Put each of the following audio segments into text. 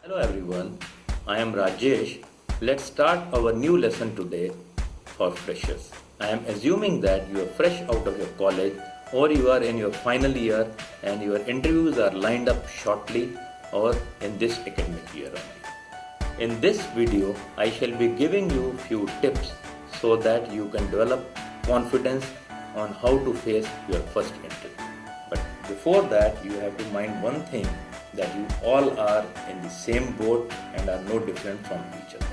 Hello everyone, I am Rajesh. Let's start our new lesson today for freshers. I am assuming that you are fresh out of your college or you are in your final year and your interviews are lined up shortly or in this academic year only. In this video, I shall be giving you few tips so that you can develop confidence on how to face your first interview. But before that, you have to mind one thing that you all are in the same boat and are no different from each other.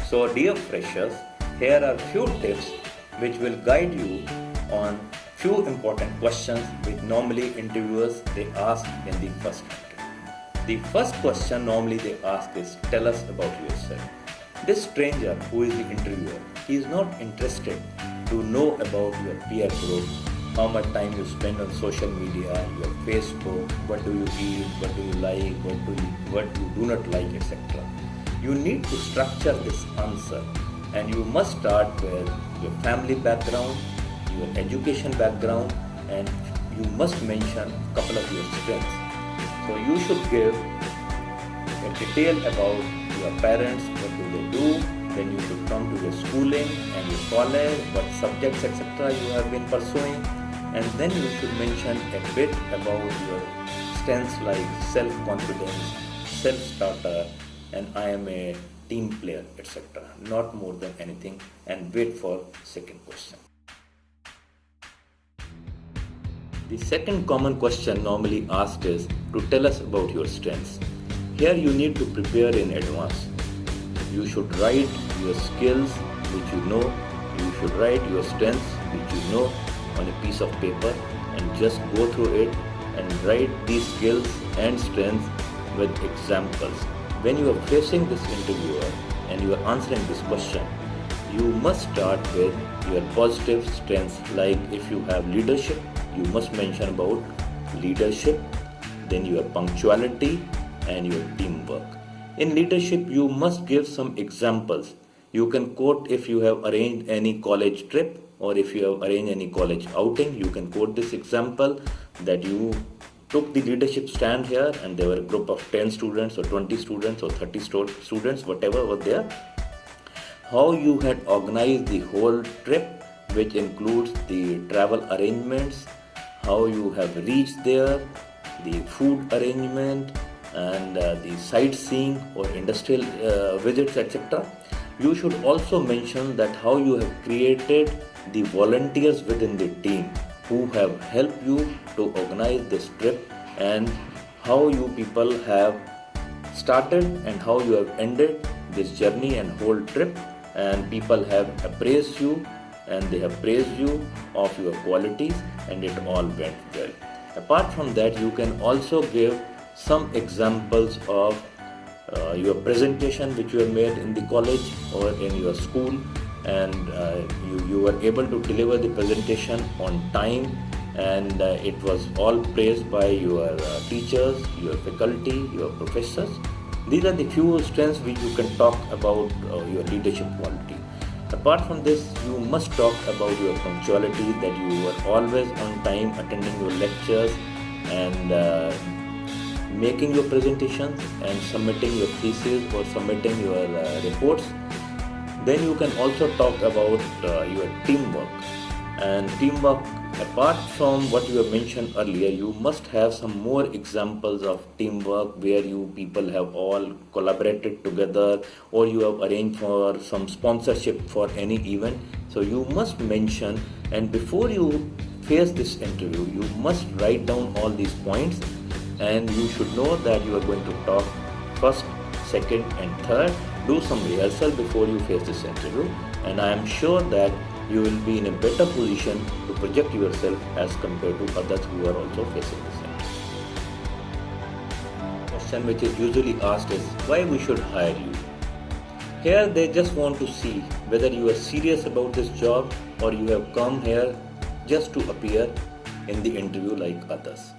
So, dear freshers, here are few tips which will guide you on few important questions which normally interviewers they ask in the first interview. The first question normally they ask is tell us about yourself. This stranger who is the interviewer, he is not interested to know about your peer group, how much time you spend on social media, your Facebook, what do you eat, what do you like, what you do not like, etc. You need to structure this answer and you must start with your family background, your education background, and you must mention a couple of your strengths. So you should give a detail about your parents, what do they do, then you should come to your schooling and your college, what subjects etc. you have been pursuing, and then you should mention a bit about your strengths like self-confidence, self-starter, and I am a team player, etc. Not more than anything, and wait for second question. The second common question normally asked is to tell us about your strengths. Here you need to prepare in advance. You should write your skills which you know, you should write your strengths which you know on a piece of paper and just go through it and write these skills and strengths with examples. When you are facing this interviewer and you are answering this question, you must start with your positive strengths, like if you have leadership, you must mention about leadership, then your punctuality and your teamwork. In leadership, you must give some examples. You can quote if you have arranged any college trip or if you have arranged any college outing, you can quote this example that you took the leadership stand here and there were a group of 10 students or 20 students or 30 students, whatever were there. How you had organized the whole trip, which includes the travel arrangements, how you have reached there, the food arrangement, and the sightseeing or industrial visits, etc. You should also mention that how you have created the volunteers within the team who have helped you to organize this trip, and how you people have started and how you have ended this journey and whole trip, and people have appraised you and they have praised you of your qualities and it all went well. Apart from that, you can also give some examples of your presentation which you have made in the college or in your school, and you were able to deliver the presentation on time, and it was all praised by your teachers, your faculty, your professors. These are the few strengths which you can talk about your leadership quality. Apart from this, you must talk about your punctuality, that you were always on time attending your lectures and making your presentations and submitting your thesis or submitting your reports. Then you can also talk about your teamwork. And teamwork, apart from what you have mentioned earlier, you must have some more examples of teamwork where you people have all collaborated together or you have arranged for some sponsorship for any event. So you must mention, and before you face this interview, you must write down all these points, and you should know that you are going to talk first, second and third. Do some rehearsal before you face this interview, and I am sure that you will be in a better position to project yourself as compared to others who are also facing this interview. Question which is usually asked is why we should hire you. Here they just want to see whether you are serious about this job or you have come here just to appear in the interview like others.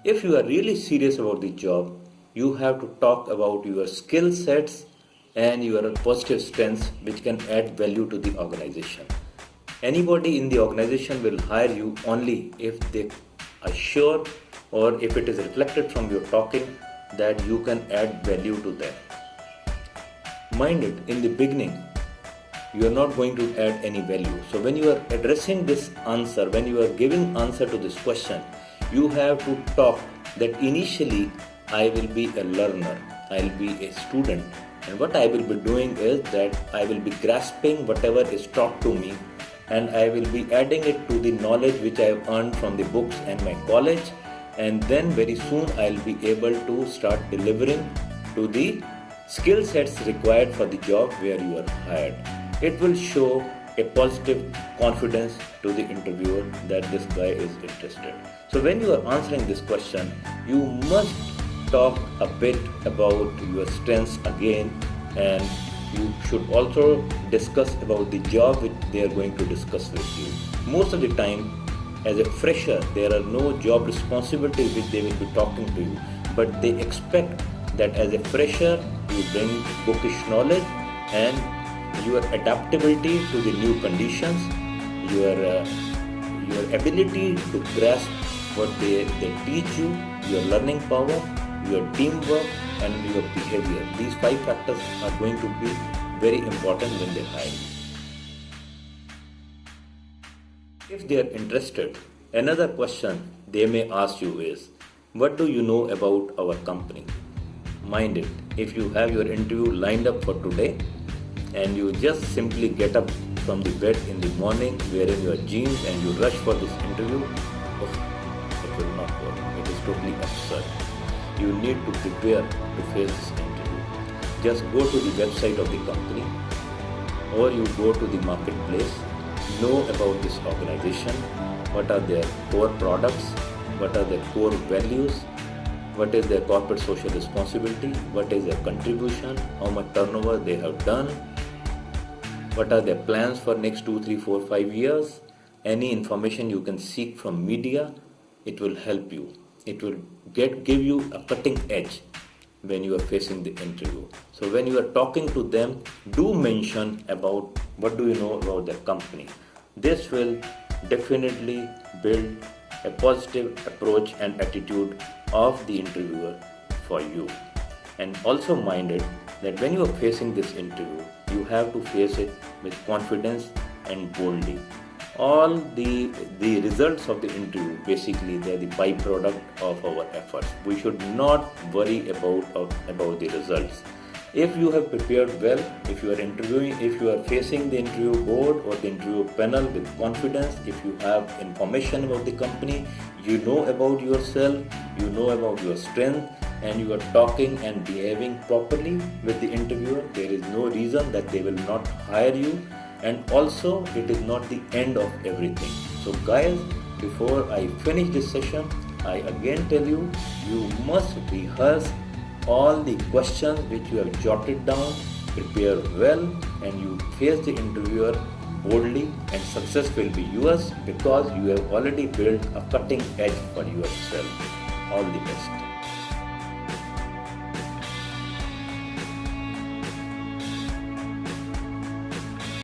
If you are really serious about the job, you have to talk about your skill sets and your positive strengths which can add value to the organization. Anybody in the organization will hire you only if they are sure or if it is reflected from your talking that you can add value to them. Mind it, in the beginning, you are not going to add any value. So when you are addressing this answer, when you are giving answer to this question, you have to talk that initially I will be a learner, I will be a student, and what I will be doing is that I will be grasping whatever is taught to me, and I will be adding it to the knowledge which I have earned from the books and my college, and then very soon I will be able to start delivering to the skill sets required for the job where you are hired. It will show a positive confidence to the interviewer that this guy is interested. So when you are answering this question, you must talk a bit about your strengths again, and you should also discuss about the job which they are going to discuss with you. Most of the time, as a fresher, there are no job responsibilities which they will be talking to you, but they expect that as a fresher you bring bookish knowledge and your adaptability to the new conditions, your ability to grasp what they teach you, your learning power, your teamwork, and your behavior. These 5 factors are going to be very important when they hire you. If they are interested, another question they may ask you is, what do you know about our company? Mind it, if you have your interview lined up for today and you just simply get up from the bed in the morning wearing your jeans and you rush for this interview, it will not work. It is totally absurd. You need to prepare to face this interview. Just go to the website of the company or you go to the marketplace, know about this organization, what are their core products, what are their core values, what is their corporate social responsibility, what is their contribution, how much turnover they have done, what are their plans for next 2, 3, 4, 5 years. Any information you can seek from media, it will help you. It will give you a cutting edge when you are facing the interview. So when you are talking to them, do mention about what do you know about their company. This will definitely build a positive approach and attitude of the interviewer for you. And also mind it that when you are facing this interview, you have to face it with confidence and boldly. All the results of the interview, basically they are the byproduct of our efforts. We should not worry about the results. If you have prepared well, if you are interviewing, if you are facing the interview board or the interview panel with confidence, if you have information about the company, you know about yourself, you know about your strength, and you are talking and behaving properly with the interviewer, there is no reason that they will not hire you. And also, it is not the end of everything. So guys, before I finish this session, I again tell you, you must rehearse all the questions which you have jotted down, prepare well, and you face the interviewer boldly, and success will be yours because you have already built a cutting edge for yourself. All the best.